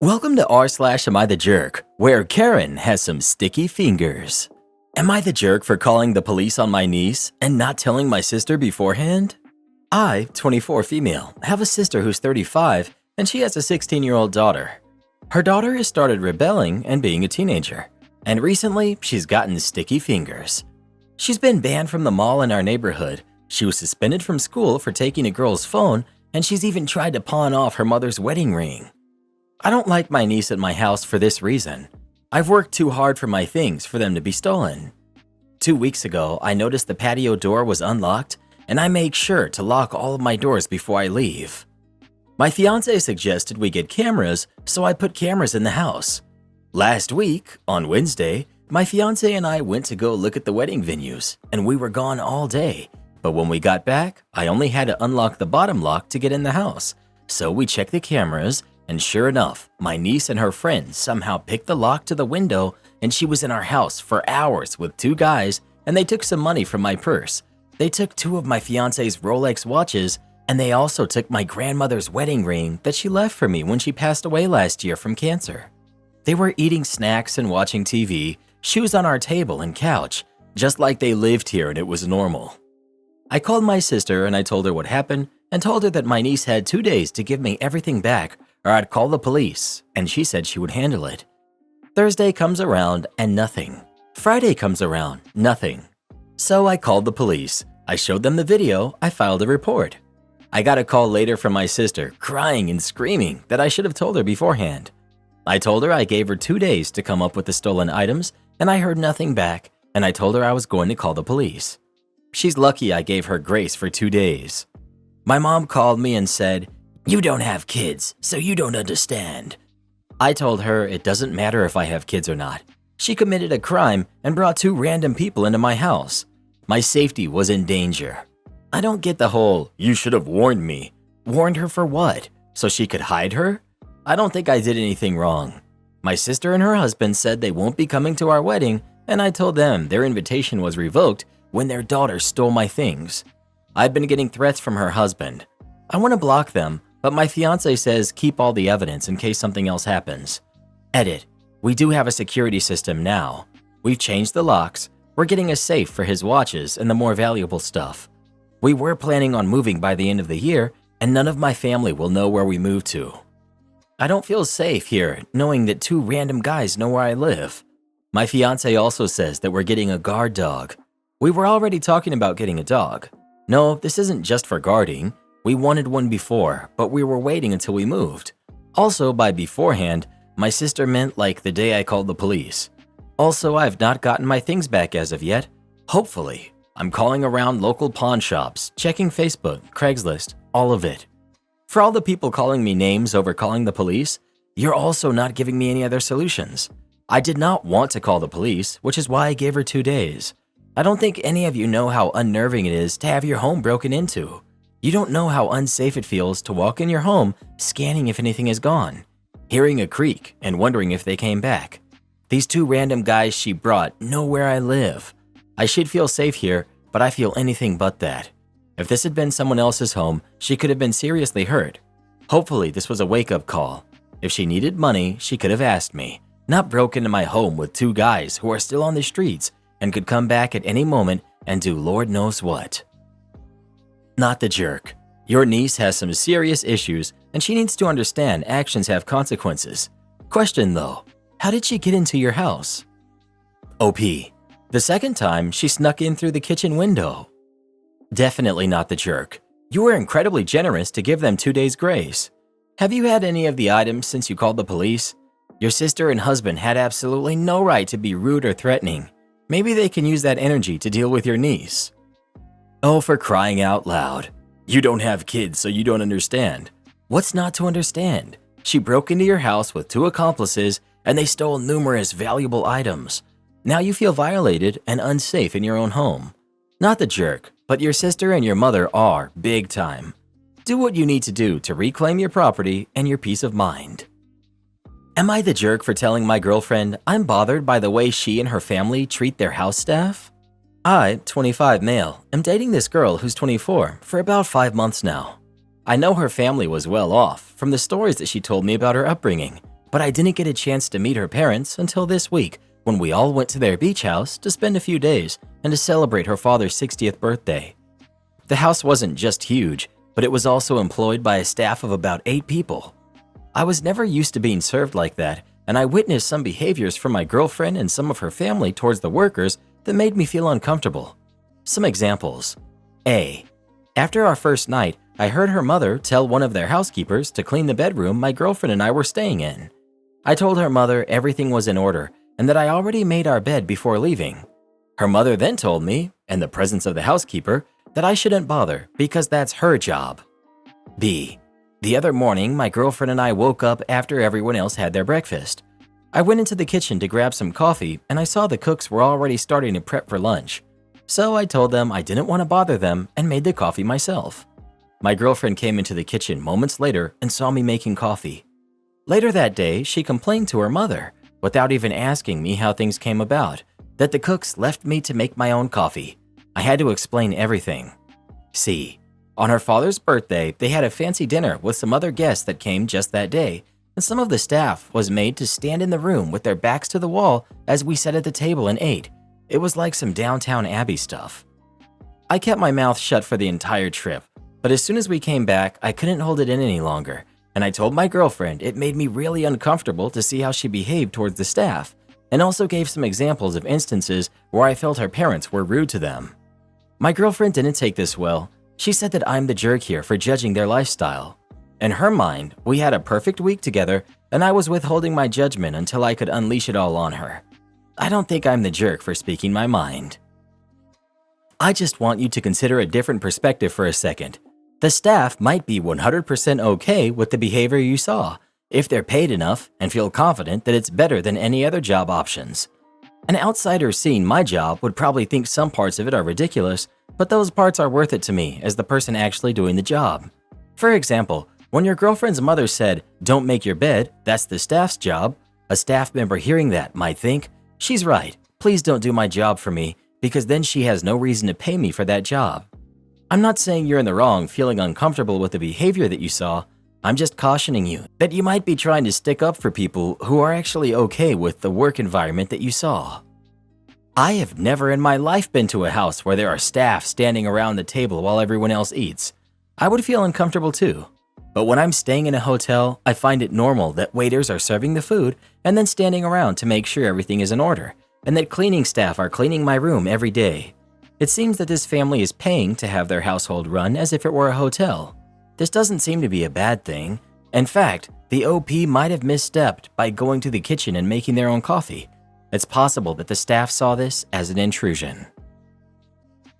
Welcome to r/Am I the Jerk, where Karen has some sticky fingers. Am I the jerk for calling the police on my niece and not telling my sister beforehand? I, 24 female, have a sister who's 35 and she has a 16-year-old daughter. Her daughter has started rebelling and being a teenager, and recently she's gotten sticky fingers. She's been banned from the mall in our neighborhood, she was suspended from school for taking a girl's phone, and she's even tried to pawn off her mother's wedding ring. I don't like my niece at my house for this reason. I've worked too hard for my things for them to be stolen. 2 weeks ago, I noticed the patio door was unlocked, and I make sure to lock all of my doors before I leave. My fiance suggested we get cameras, so I put cameras in the house. Last week, on Wednesday, my fiance and I went to go look at the wedding venues, and we were gone all day. But when we got back, I only had to unlock the bottom lock to get in the house. So we checked the cameras, and sure enough, my niece and her friends somehow picked the lock to the window, and she was in our house for hours with 2 guys, and they took some money from my purse. They took 2 of my fiance's Rolex watches, and they also took my grandmother's wedding ring that she left for me when she passed away last year from cancer. They were eating snacks and watching TV, shoes on our table and couch, just like they lived here and it was normal. I called my sister and I told her what happened and told her that my niece had 2 days to give me everything back or I'd call the police, and she said she would handle it. Thursday comes around and nothing. Friday comes around, nothing. So I called the police. I showed them the video, I filed a report. I got a call later from my sister, crying and screaming that I should have told her beforehand. I told her I gave her 2 days to come up with the stolen items, and I heard nothing back, and I told her I was going to call the police. She's lucky I gave her grace for 2 days. My mom called me and said, "You don't have kids, so you don't understand." I told her it doesn't matter if I have kids or not. She committed a crime and brought 2 random people into my house. My safety was in danger. I don't get the whole, "you should have warned me." Warned her for what? So she could hide her? I don't think I did anything wrong. My sister and her husband said they won't be coming to our wedding, and I told them their invitation was revoked when their daughter stole my things. I've been getting threats from her husband. I want to block them, but my fiance says keep all the evidence in case something else happens. Edit. We do have a security system now. We've changed the locks. We're getting a safe for his watches and the more valuable stuff. We were planning on moving by the end of the year, and none of my family will know where we moved to. I don't feel safe here knowing that 2 random guys know where I live. My fiance also says that we're getting a guard dog. We were already talking about getting a dog. No, this isn't just for guarding. We wanted one before, but we were waiting until we moved. Also, by beforehand, my sister meant like the day I called the police. Also, I've not gotten my things back as of yet. Hopefully. I'm calling around local pawn shops, checking Facebook, Craigslist, all of it. For all the people calling me names over calling the police, you're also not giving me any other solutions. I did not want to call the police, which is why I gave her 2 days. I don't think any of you know how unnerving it is to have your home broken into. You don't know how unsafe it feels to walk in your home scanning if anything is gone, hearing a creak and wondering if they came back. These 2 random guys she brought know where I live. I should feel safe here, but I feel anything but that. If this had been someone else's home, she could have been seriously hurt. Hopefully this was a wake-up call. If she needed money, she could have asked me, not broke into my home with 2 guys who are still on the streets and could come back at any moment and do Lord knows what. Not the jerk. Your niece has some serious issues and she needs to understand actions have consequences. Question though, how did she get into your house? OP. The second time, she snuck in through the kitchen window. Definitely not the jerk. You were incredibly generous to give them 2 days grace. Have you had any of the items since you called the police? Your sister and husband had absolutely no right to be rude or threatening. Maybe they can use that energy to deal with your niece. Oh, for crying out loud. You don't have kids, so you don't understand. What's not to understand? She broke into your house with 2 accomplices and they stole numerous valuable items. Now you feel violated and unsafe in your own home. Not the jerk, but your sister and your mother are big time. Do what you need to do to reclaim your property and your peace of mind. Am I the jerk for telling my girlfriend I'm bothered by the way she and her family treat their house staff? I, 25 male, am dating this girl who's 24 for about 5 months now. I know her family was well off from the stories that she told me about her upbringing, but I didn't get a chance to meet her parents until this week when we all went to their beach house to spend a few days and to celebrate her father's 60th birthday. The house wasn't just huge, but it was also employed by a staff of about 8 people. I was never used to being served like that, and I witnessed some behaviors from my girlfriend and some of her family towards the workers that made me feel uncomfortable. Some examples. A. After our first night, I heard her mother tell one of their housekeepers to clean the bedroom my girlfriend and I were staying in. I told her mother everything was in order and that I already made our bed before leaving. Her mother then told me, in the presence of the housekeeper, that I shouldn't bother because that's her job. B. The other morning, my girlfriend and I woke up after everyone else had their breakfast. I went into the kitchen to grab some coffee and I saw the cooks were already starting to prep for lunch. So I told them I didn't want to bother them and made the coffee myself. My girlfriend came into the kitchen moments later and saw me making coffee. Later that day, she complained to her mother, without even asking me how things came about, that the cooks left me to make my own coffee. I had to explain everything. C. On her father's birthday, they had a fancy dinner with some other guests that came just that day, and some of the staff was made to stand in the room with their backs to the wall as we sat at the table and ate. It was like some Downtown Abbey stuff. I kept my mouth shut for the entire trip, but as soon as we came back, I couldn't hold it in any longer, and I told my girlfriend it made me really uncomfortable to see how she behaved towards the staff, and also gave some examples of instances where I felt her parents were rude to them. My girlfriend didn't take this well. She said that I'm the jerk here for judging their lifestyle. In her mind, we had a perfect week together, and I was withholding my judgment until I could unleash it all on her. I don't think I'm the jerk for speaking my mind. I just want you to consider a different perspective for a second. The staff might be 100% okay with the behavior you saw, if they're paid enough and feel confident that it's better than any other job options. An outsider seeing my job would probably think some parts of it are ridiculous, but those parts are worth it to me as the person actually doing the job. For example, when your girlfriend's mother said, "Don't make your bed, that's the staff's job," a staff member hearing that might think, "She's right, please don't do my job for me, because then she has no reason to pay me for that job." I'm not saying you're in the wrong feeling uncomfortable with the behavior that you saw. I'm just cautioning you that you might be trying to stick up for people who are actually okay with the work environment that you saw. I have never in my life been to a house where there are staff standing around the table while everyone else eats. I would feel uncomfortable too. But when I'm staying in a hotel, I find it normal that waiters are serving the food and then standing around to make sure everything is in order, and that cleaning staff are cleaning my room every day. It seems that this family is paying to have their household run as if it were a hotel. This doesn't seem to be a bad thing. In fact, the OP might have misstepped by going to the kitchen and making their own coffee. It's possible that the staff saw this as an intrusion.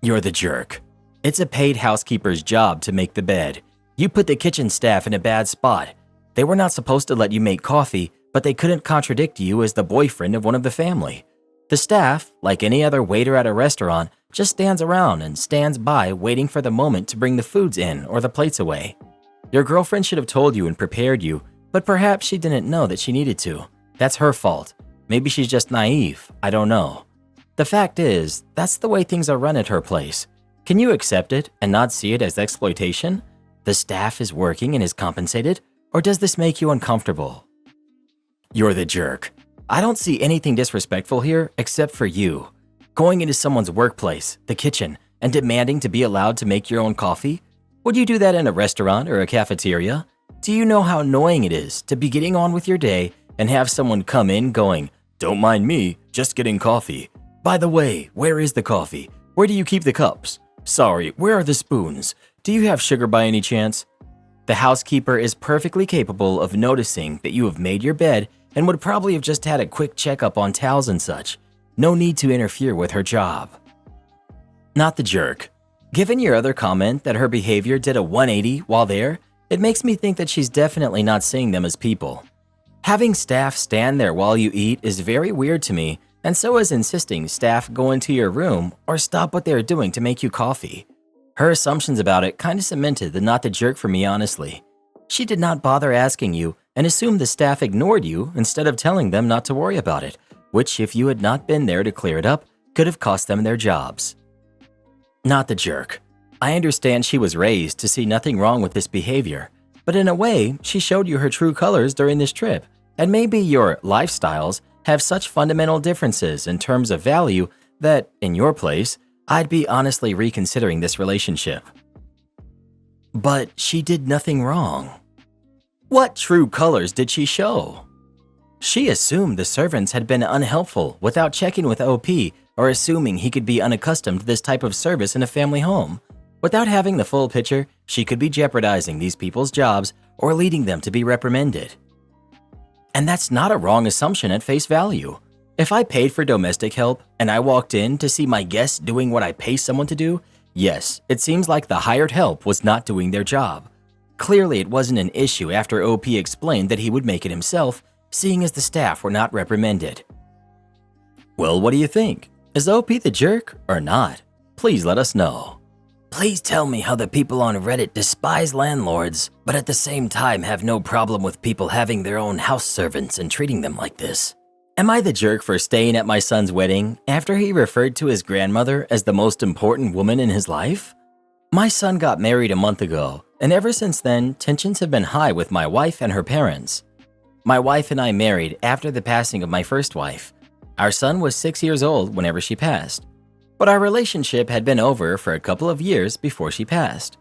You're the jerk. It's a paid housekeeper's job to make the bed. You put the kitchen staff in a bad spot. They were not supposed to let you make coffee, but they couldn't contradict you as the boyfriend of one of the family. The staff, like any other waiter at a restaurant, just stands around and stands by waiting for the moment to bring the foods in or the plates away. Your girlfriend should have told you and prepared you, but perhaps she didn't know that she needed to. That's her fault. Maybe she's just naive. I don't know. The fact is, that's the way things are run at her place. Can you accept it and not see it as exploitation? The staff is working and is compensated, or does this make you uncomfortable? You're the jerk. I don't see anything disrespectful here except for you. Going into someone's workplace, the kitchen, and demanding to be allowed to make your own coffee? Would you do that in a restaurant or a cafeteria? Do you know how annoying it is to be getting on with your day and have someone come in going, "Don't mind me, just getting coffee. By the way, where is the coffee? Where do you keep the cups? Sorry, where are the spoons? Do you have sugar by any chance?" The housekeeper is perfectly capable of noticing that you have made your bed and would probably have just had a quick checkup on towels and such. No need to interfere with her job. Not the jerk. Given your other comment that her behavior did a 180 while there, it makes me think that she's definitely not seeing them as people. Having staff stand there while you eat is very weird to me, and so is insisting staff go into your room or stop what they're doing to make you coffee. Her assumptions about it kind of cemented the not the jerk for me, honestly. She did not bother asking you and assumed the staff ignored you instead of telling them not to worry about it, which, if you had not been there to clear it up, could have cost them their jobs. Not the jerk. I understand she was raised to see nothing wrong with this behavior, but in a way, she showed you her true colors during this trip, And maybe your lifestyles have such fundamental differences in terms of value that, in your place, I'd be honestly reconsidering this relationship. But she did nothing wrong. What true colors did she show? She assumed the servants had been unhelpful without checking with OP or assuming he could be unaccustomed to this type of service in a family home. Without having the full picture, she could be jeopardizing these people's jobs or leading them to be reprimanded. And that's not a wrong assumption at face value. If I paid for domestic help and I walked in to see my guests doing what I pay someone to do, yes, it seems like the hired help was not doing their job. Clearly, it wasn't an issue after OP explained that he would make it himself, seeing as the staff were not reprimanded. Well, what do you think? Is OP the jerk or not? Please let us know. Please tell me how the people on Reddit despise landlords, but at the same time have no problem with people having their own house servants and treating them like this. Am I the jerk for staying at my son's wedding after he referred to his grandmother as the most important woman in his life? My son got married a month ago, and ever since then, tensions have been high with my wife and her parents. My wife and I married after the passing of my first wife. Our son was 6 years old whenever she passed. But our relationship had been over for a couple of years before she passed.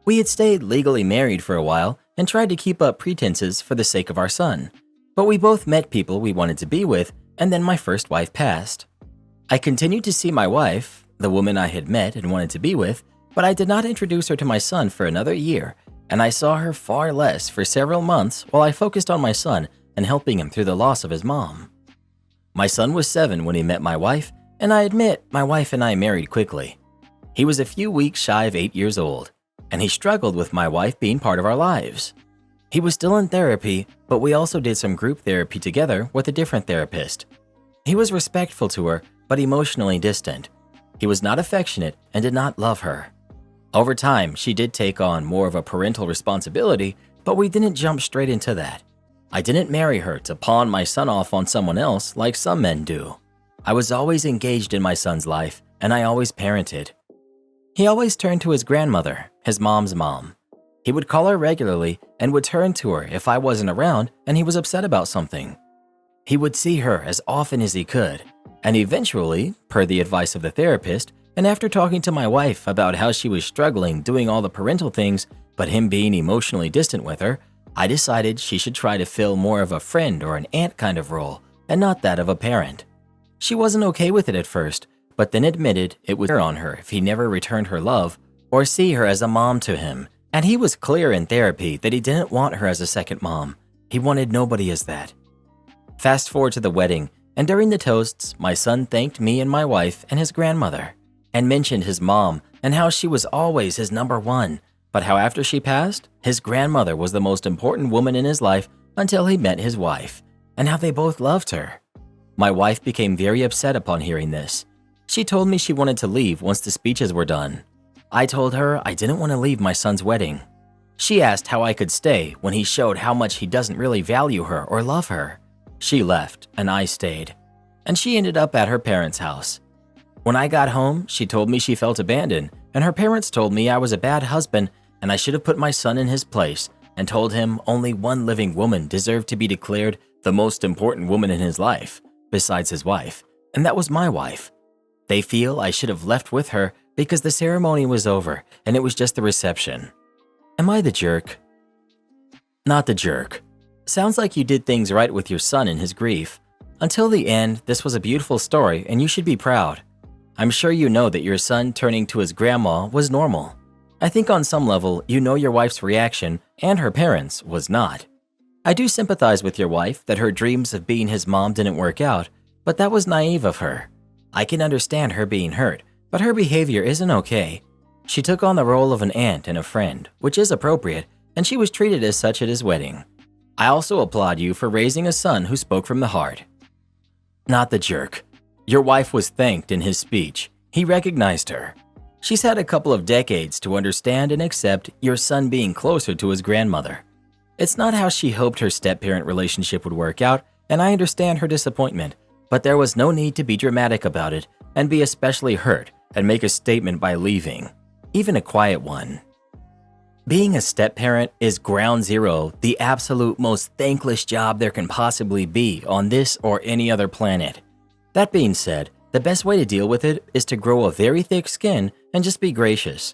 We had stayed legally married for a while and tried to keep up pretenses for the sake of our son. But we both met people we wanted to be with, and then my first wife passed. I continued to see my wife, the woman I had met and wanted to be with, but I did not introduce her to my son for another year, and I saw her far less for several months while I focused on my son and helping him through the loss of his mom. My son was 7 when he met my wife, and I admit my wife and I married quickly. He was a few weeks shy of 8 years old, and he struggled with my wife being part of our lives. He was still in therapy, but we also did some group therapy together with a different therapist. He was respectful to her, but emotionally distant. He was not affectionate and did not love her. Over time, she did take on more of a parental responsibility, but we didn't jump straight into that. I didn't marry her to pawn my son off on someone else like some men do. I was always engaged in my son's life, and I always parented. He always turned to his grandmother, his mom's mom. He would call her regularly and would turn to her if I wasn't around and he was upset about something. He would see her as often as he could, and eventually, per the advice of the therapist, and after talking to my wife about how she was struggling doing all the parental things, but him being emotionally distant with her, I decided she should try to fill more of a friend or an aunt kind of role, and not that of a parent. She wasn't okay with it at first, but then admitted it would wear on her if he never returned her love or see her as a mom to him, and he was clear in therapy that he didn't want her as a second mom. He wanted nobody as that. Fast forward to the wedding, and during the toasts, my son thanked me and my wife and his grandmother, and mentioned his mom and how she was always his number one, but how after she passed, his grandmother was the most important woman in his life until he met his wife, and how they both loved her. My wife became very upset upon hearing this. She told me she wanted to leave once the speeches were done. I told her I didn't want to leave my son's wedding. She asked how I could stay when he showed how much he doesn't really value her or love her. She left, and I stayed, and she ended up at her parents' house. When I got home, she told me she felt abandoned, and her parents told me I was a bad husband and I should have put my son in his place and told him only one living woman deserved to be declared the most important woman in his life, besides his wife, and that was my wife. They feel I should have left with her because the ceremony was over and it was just the reception. Am I the jerk? Not the jerk. Sounds like you did things right with your son in his grief. Until the end, this was a beautiful story and you should be proud. I'm sure you know that your son turning to his grandma was normal. I think on some level, you know your wife's reaction, and her parents, was not. I do sympathize with your wife that her dreams of being his mom didn't work out, but that was naive of her. I can understand her being hurt, but her behavior isn't okay. She took on the role of an aunt and a friend, which is appropriate, and she was treated as such at his wedding. I also applaud you for raising a son who spoke from the heart. Not the jerk. Your wife was thanked in his speech. He recognized her. She's had a couple of decades to understand and accept your son being closer to his grandmother. It's not how she hoped her step-parent relationship would work out, and I understand her disappointment, but there was no need to be dramatic about it and be especially hurt and make a statement by leaving, even a quiet one. Being a step-parent is ground zero, the absolute most thankless job there can possibly be on this or any other planet. That being said, the best way to deal with it is to grow a very thick skin and just be gracious.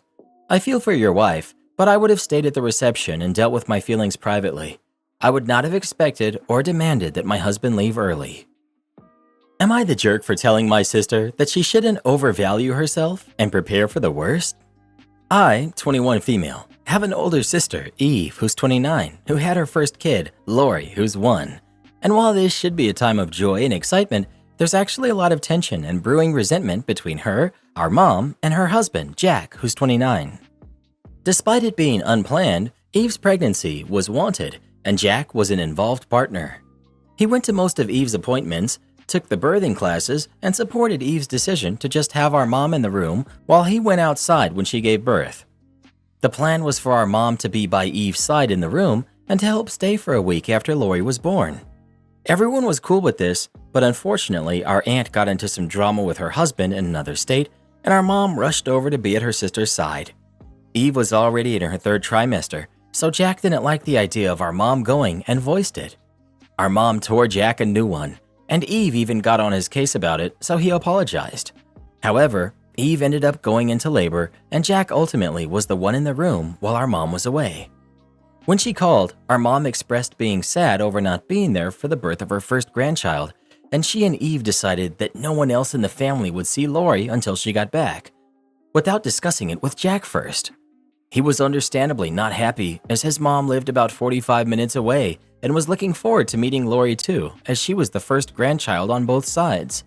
I feel for your wife, but I would have stayed at the reception and dealt with my feelings privately. I would not have expected or demanded that my husband leave early. Am I the jerk for telling my sister that she shouldn't overvalue herself and prepare for the worst? I, 21 female, have an older sister, Eve, who's 29, who had her first kid, Lori, who's 1. And while this should be a time of joy and excitement, there's actually a lot of tension and brewing resentment between her, our mom, and her husband, Jack, who's 29. Despite it being unplanned, Eve's pregnancy was wanted, and Jack was an involved partner. He went to most of Eve's appointments, took the birthing classes, and supported Eve's decision to just have our mom in the room while he went outside when she gave birth. The plan was for our mom to be by Eve's side in the room and to help stay for a week after Lori was born. Everyone was cool with this, but unfortunately our aunt got into some drama with her husband in another state, and our mom rushed over to be at her sister's side. Eve was already in her 3rd trimester, so Jack didn't like the idea of our mom going and voiced it. Our mom tore Jack a new one, and Eve even got on his case about it, so he apologized. However, Eve ended up going into labor, and Jack ultimately was the one in the room while our mom was away. When she called, our mom expressed being sad over not being there for the birth of her first grandchild, and she and Eve decided that no one else in the family would see Lori until she got back, without discussing it with Jack first. He was understandably not happy, as his mom lived about 45 minutes away and was looking forward to meeting Lori too, as she was the first grandchild on both sides.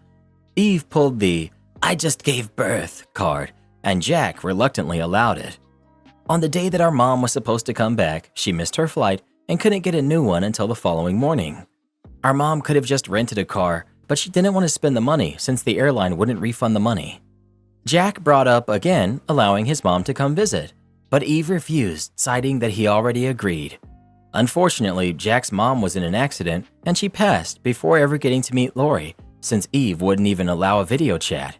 Eve pulled the "I just gave birth" card, and Jack reluctantly allowed it. On the day that our mom was supposed to come back, she missed her flight and couldn't get a new one until the following morning. Our mom could have just rented a car, but she didn't want to spend the money since the airline wouldn't refund the money. Jack brought up again allowing his mom to come visit, but Eve refused, citing that he already agreed. Unfortunately, Jack's mom was in an accident and she passed before ever getting to meet Lori, since Eve wouldn't even allow a video chat.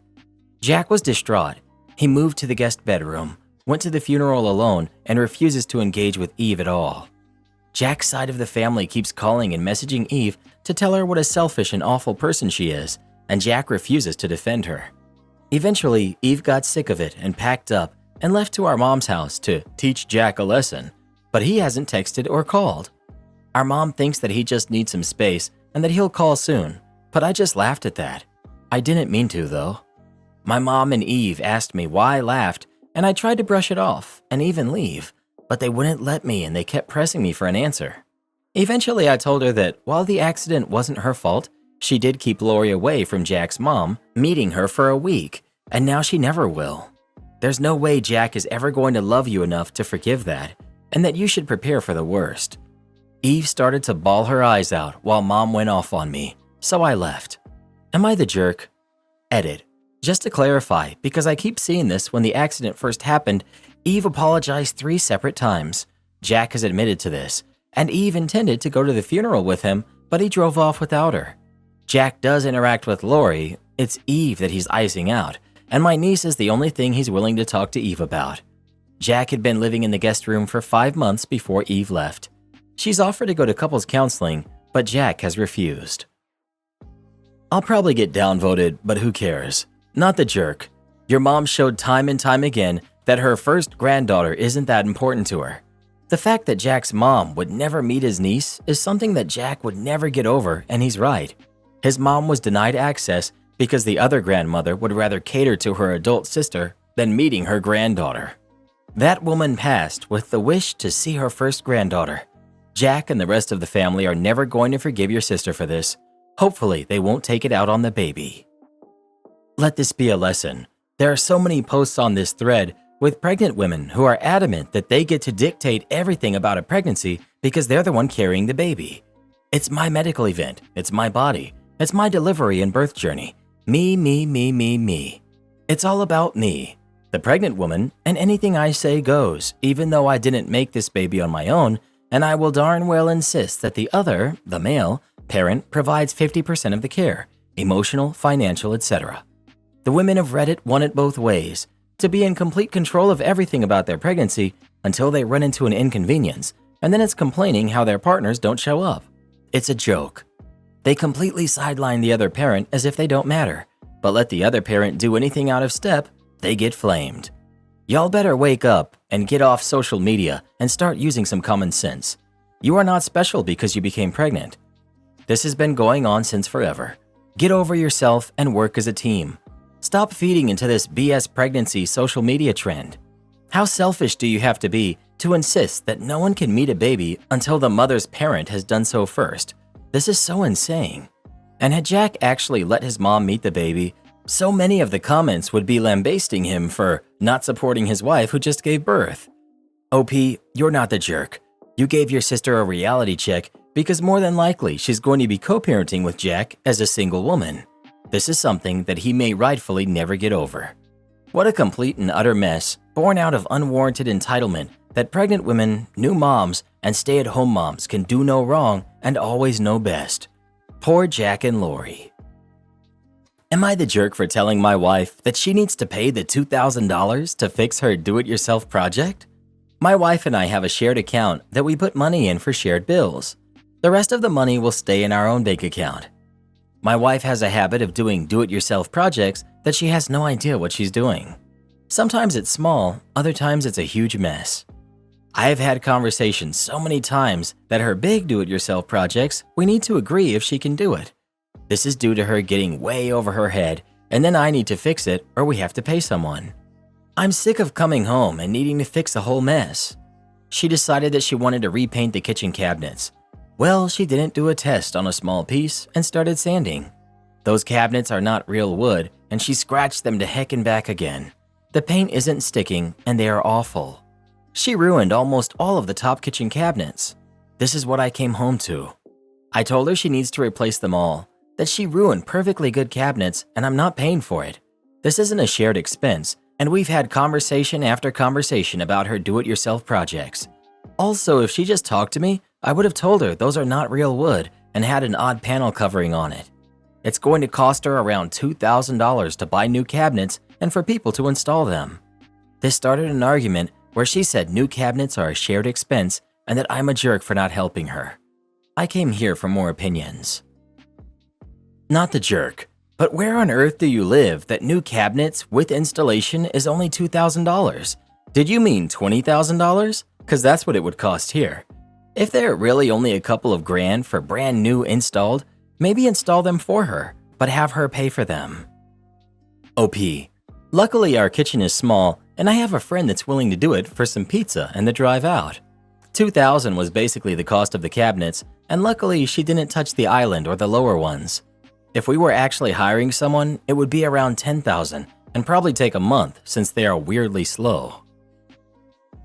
Jack was distraught. He moved to the guest bedroom, went to the funeral alone, and refuses to engage with Eve at all. Jack's side of the family keeps calling and messaging Eve to tell her what a selfish and awful person she is, and Jack refuses to defend her. Eventually, Eve got sick of it and packed up and left to our mom's house to teach Jack a lesson, but he hasn't texted or called. Our mom thinks that he just needs some space and that he'll call soon, but I just laughed at that. I didn't mean to, though. My mom and Eve asked me why I laughed, and I tried to brush it off and even leave, but they wouldn't let me and they kept pressing me for an answer. Eventually, I told her that while the accident wasn't her fault, she did keep Lori away from Jack's mom, meeting her for a week, and now she never will. There's no way Jack is ever going to love you enough to forgive that, and that you should prepare for the worst. Eve started to bawl her eyes out while mom went off on me, so I left. Am I the jerk? Edit. Just to clarify, because I keep seeing this when the accident first happened, Eve apologized 3 separate times. Jack has admitted to this, and Eve intended to go to the funeral with him, but he drove off without her. Jack does interact with Lori. It's Eve that he's icing out, and my niece is the only thing he's willing to talk to Eve about. Jack had been living in the guest room for 5 months before Eve left. She's offered to go to couples counseling, but Jack has refused. I'll probably get downvoted, but who cares? Not the jerk. Your mom showed time and time again that her first granddaughter isn't that important to her. The fact that Jack's mom would never meet his niece is something that Jack would never get over, and he's right. His mom was denied access because the other grandmother would rather cater to her adult sister than meeting her granddaughter. That woman passed with the wish to see her first granddaughter. Jack and the rest of the family are never going to forgive your sister for this. Hopefully, they won't take it out on the baby. Let this be a lesson. There are so many posts on this thread with pregnant women who are adamant that they get to dictate everything about a pregnancy because they're the one carrying the baby. It's my medical event. It's my body. It's my delivery and birth journey. Me, me, me, me, me. It's all about me. The pregnant woman, and anything I say goes, even though I didn't make this baby on my own, and I will darn well insist that the other, the male, parent provides 50% of the care, emotional, financial, etc. The women of Reddit want it both ways. To be in complete control of everything about their pregnancy until they run into an inconvenience, and then it's complaining how their partners don't show up. It's a joke. They completely sideline the other parent as if they don't matter, but let the other parent do anything out of step, they get flamed. Y'all better wake up and get off social media and start using some common sense. You are not special because you became pregnant. This has been going on since forever. Get over yourself and work as a team. Stop feeding into this BS pregnancy social media trend. How selfish do you have to be to insist that no one can meet a baby until the mother's parent has done so first? This is so insane. And had Jack actually let his mom meet the baby, so many of the comments would be lambasting him for not supporting his wife who just gave birth. OP, you're not the jerk. You gave your sister a reality check because more than likely she's going to be co-parenting with Jack as a single woman. This is something that he may rightfully never get over. What a complete and utter mess, born out of unwarranted entitlement that pregnant women, new moms, and stay-at-home moms can do no wrong and always know best. Poor Jack and Lori. Am I the jerk for telling my wife that she needs to pay the $2,000 to fix her do-it-yourself project? My wife and I have a shared account that we put money in for shared bills. The rest of the money will stay in our own bank account. My wife has a habit of doing do-it-yourself projects that she has no idea what she's doing. Sometimes it's small, other times it's a huge mess. I have had conversations so many times that her big do-it-yourself projects, we need to agree if she can do it. This is due to her getting way over her head, and then I need to fix it or we have to pay someone. I'm sick of coming home and needing to fix a whole mess. She decided that she wanted to repaint the kitchen cabinets. Well, she didn't do a test on a small piece and started sanding. Those cabinets are not real wood, and she scratched them to heck and back again. The paint isn't sticking, and they are awful. She ruined almost all of the top kitchen cabinets. This is what I came home to. I told her she needs to replace them all, that she ruined perfectly good cabinets, and I'm not paying for it. This isn't a shared expense, and we've had conversation after conversation about her do-it-yourself projects. Also, if she just talked to me, I would have told her those are not real wood and had an odd panel covering on it. It's going to cost her around $2,000 to buy new cabinets and for people to install them. This started an argument where she said new cabinets are a shared expense and that I'm a jerk for not helping her. I came here for more opinions. Not the jerk, but where on earth do you live that new cabinets with installation is only $2,000? Did you mean $20,000? Because that's what it would cost here. If they're really only a couple of grand for brand new installed, maybe install them for her, but have her pay for them. OP. Luckily our kitchen is small and I have a friend that's willing to do it for some pizza and the drive out. $2,000 was basically the cost of the cabinets, and luckily she didn't touch the island or the lower ones. If we were actually hiring someone, it would be around $10,000 and probably take a month since they are weirdly slow.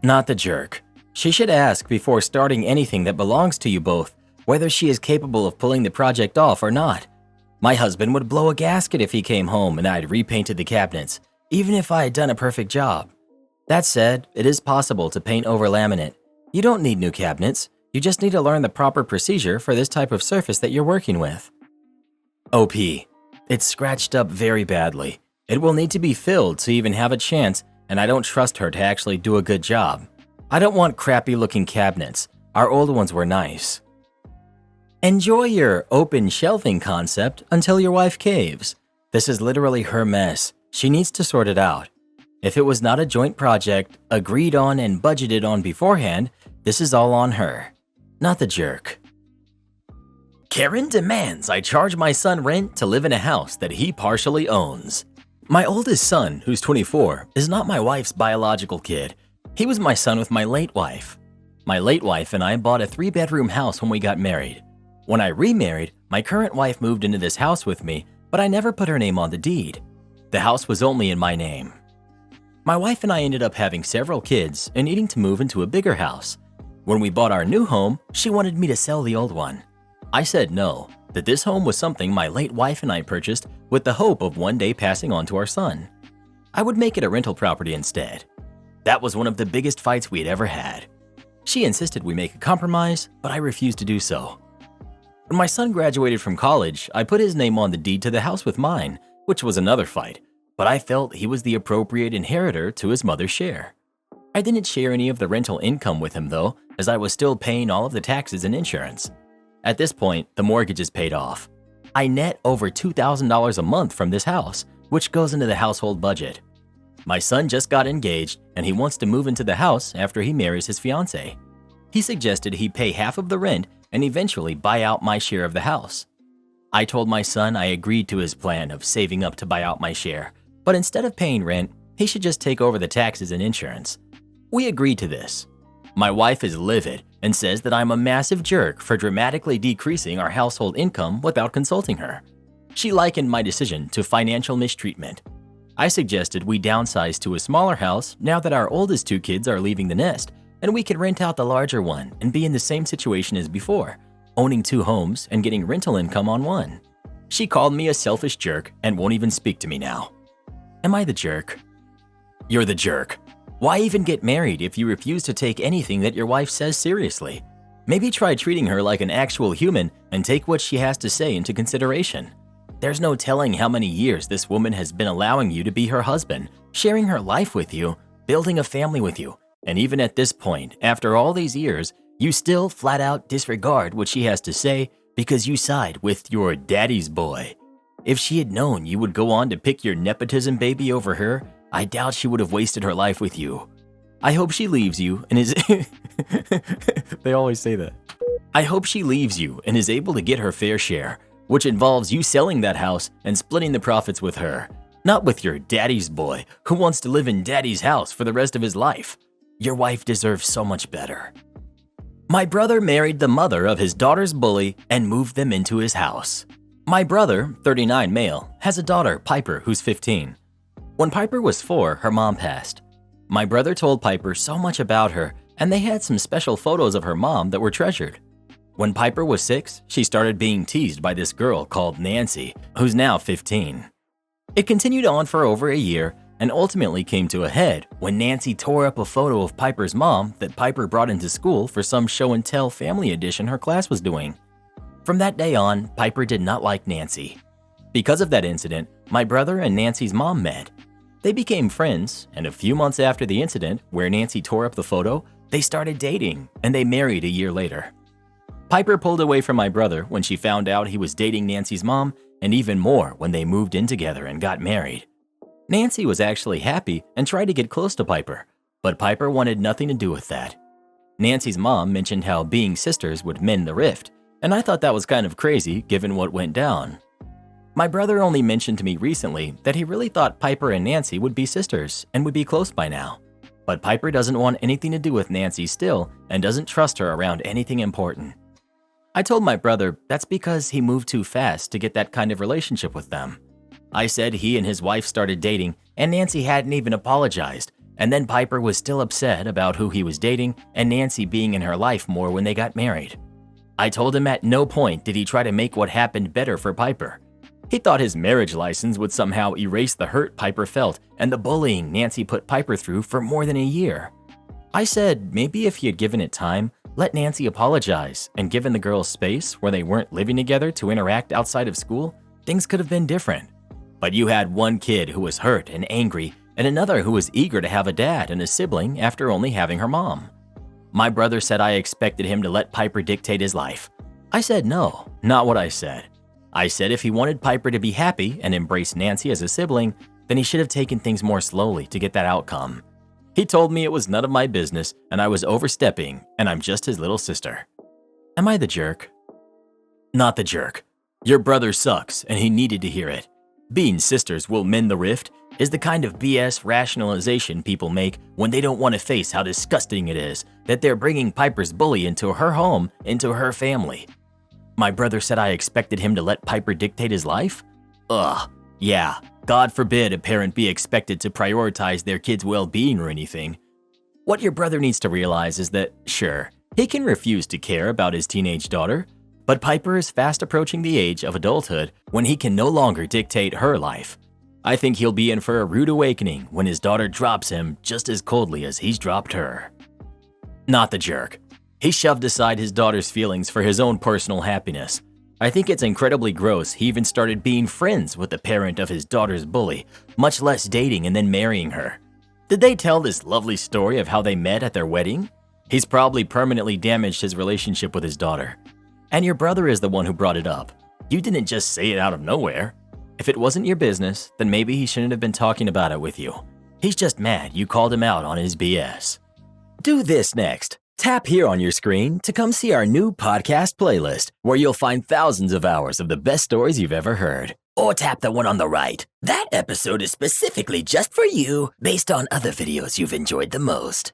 Not the jerk. She should ask before starting anything that belongs to you both whether she is capable of pulling the project off or not. My husband would blow a gasket if he came home and I'd repainted the cabinets, even if I had done a perfect job. That said, it is possible to paint over laminate. You don't need new cabinets, you just need to learn the proper procedure for this type of surface that you're working with. OP. It's scratched up very badly. It will need to be filled to even have a chance, and I don't trust her to actually do a good job. I don't want crappy looking cabinets. Our old ones were nice. Enjoy your open shelving concept until your wife caves. This is literally her mess. She needs to sort it out. If it was not a joint project, agreed on and budgeted on beforehand, this is all on her, not the jerk. Karen demands I charge my son rent to live in a house that he partially owns. My oldest son, who's 24, is not my wife's biological kid. He was my son with my late wife. My late wife and I bought a 3-bedroom house when we got married. When I remarried, my current wife moved into this house with me, but I never put her name on the deed. The house was only in my name. My wife and I ended up having several kids and needing to move into a bigger house. When we bought our new home, she wanted me to sell the old one. I said no, that this home was something my late wife and I purchased with the hope of one day passing on to our son. I would make it a rental property instead. That was one of the biggest fights we had ever had. She insisted we make a compromise, but I refused to do so. When my son graduated from college, I put his name on the deed to the house with mine, which was another fight. but I felt he was the appropriate inheritor to his mother's share. I didn't share any of the rental income with him though, as I was still paying all of the taxes and insurance. At this point, the mortgage is paid off. I net over $2,000 a month from this house, which goes into the household budget. My son just got engaged and he wants to move into the house after he marries his fiancée. He suggested he pay half of the rent and eventually buy out my share of the house. I told my son I agreed to his plan of saving up to buy out my share, but instead of paying rent, he should just take over the taxes and insurance. We agreed to this. My wife is livid and says that I'm a massive jerk for dramatically decreasing our household income without consulting her. She likened my decision to financial mistreatment. I suggested we downsize to a smaller house now that our oldest two kids are leaving the nest, and we could rent out the larger one and be in the same situation as before, owning two homes and getting rental income on one. She called me a selfish jerk and won't even speak to me now. Am I the jerk? You're the jerk. Why even get married if you refuse to take anything that your wife says seriously? Maybe try treating her like an actual human and take what she has to say into consideration. There's no telling how many years this woman has been allowing you to be her husband, sharing her life with you, building a family with you, and even at this point, after all these years, you still flat out disregard what she has to say because you side with your daddy's boy. If she had known you would go on to pick your nepotism baby over her, I doubt she would have wasted her life with you. I hope she leaves you and is They always say that. I hope she leaves you and is able to get her fair share, which involves you selling that house and splitting the profits with her, not with your daddy's boy who wants to live in daddy's house for the rest of his life. Your wife deserves so much better. My brother married the mother of his daughter's bully and moved them into his house. My brother, 39 male, has a daughter, Piper, who's 15. When Piper was 4, her mom passed. My brother told Piper so much about her, and they had some special photos of her mom that were treasured. When Piper was 6, she started being teased by this girl called Nancy, who's now 15. It continued on for over a year and ultimately came to a head when Nancy tore up a photo of Piper's mom that Piper brought into school for some show-and-tell family edition her class was doing. From that day on, Piper did not like Nancy. Because of that incident, my brother and Nancy's mom met. They became friends, and a few months after the incident, where Nancy tore up the photo, they started dating, and they married a year later. Piper pulled away from my brother when she found out he was dating Nancy's mom, and even more when they moved in together and got married. Nancy was actually happy and tried to get close to Piper, but Piper wanted nothing to do with that. Nancy's mom mentioned how being sisters would mend the rift, and I thought that was kind of crazy given what went down. My brother only mentioned to me recently that he really thought Piper and Nancy would be sisters and would be close by now. But Piper doesn't want anything to do with Nancy still and doesn't trust her around anything important. I told my brother that's because he moved too fast to get that kind of relationship with them. I said he and his wife started dating and Nancy hadn't even apologized, and then Piper was still upset about who he was dating and Nancy being in her life more when they got married. I told him at no point did he try to make what happened better for Piper. He thought his marriage license would somehow erase the hurt Piper felt and the bullying Nancy put Piper through for more than a year. I said maybe if he had given it time, let Nancy apologize, and given the girls space where they weren't living together to interact outside of school, things could have been different. But you had one kid who was hurt and angry, and another who was eager to have a dad and a sibling after only having her mom. My brother said I expected him to let Piper dictate his life. I said no, not what I said. I said if he wanted Piper to be happy and embrace Nancy as a sibling, then he should have taken things more slowly to get that outcome. He told me it was none of my business and I was overstepping and I'm just his little sister. Am I the jerk? Not the jerk. Your brother sucks and he needed to hear it. Being sisters will mend the rift is the kind of BS rationalization people make when they don't want to face how disgusting it is that they're bringing Piper's bully into her home, into her family. My brother said I expected him to let Piper dictate his life? Ugh, yeah, God forbid a parent be expected to prioritize their kid's well-being or anything. What your brother needs to realize is that, sure, he can refuse to care about his teenage daughter, but Piper is fast approaching the age of adulthood when he can no longer dictate her life. I think he'll be in for a rude awakening when his daughter drops him just as coldly as he's dropped her. Not the jerk. He shoved aside his daughter's feelings for his own personal happiness. I think it's incredibly gross he even started being friends with the parent of his daughter's bully, much less dating and then marrying her. Did they tell this lovely story of how they met at their wedding? He's probably permanently damaged his relationship with his daughter. And your brother is the one who brought it up. You didn't just say it out of nowhere. If it wasn't your business, then maybe he shouldn't have been talking about it with you. He's just mad you called him out on his BS. Do this next. Tap here on your screen to come see our new podcast playlist, where you'll find thousands of hours of the best stories you've ever heard. Or tap the one on the right. That episode is specifically just for you, based on other videos you've enjoyed the most.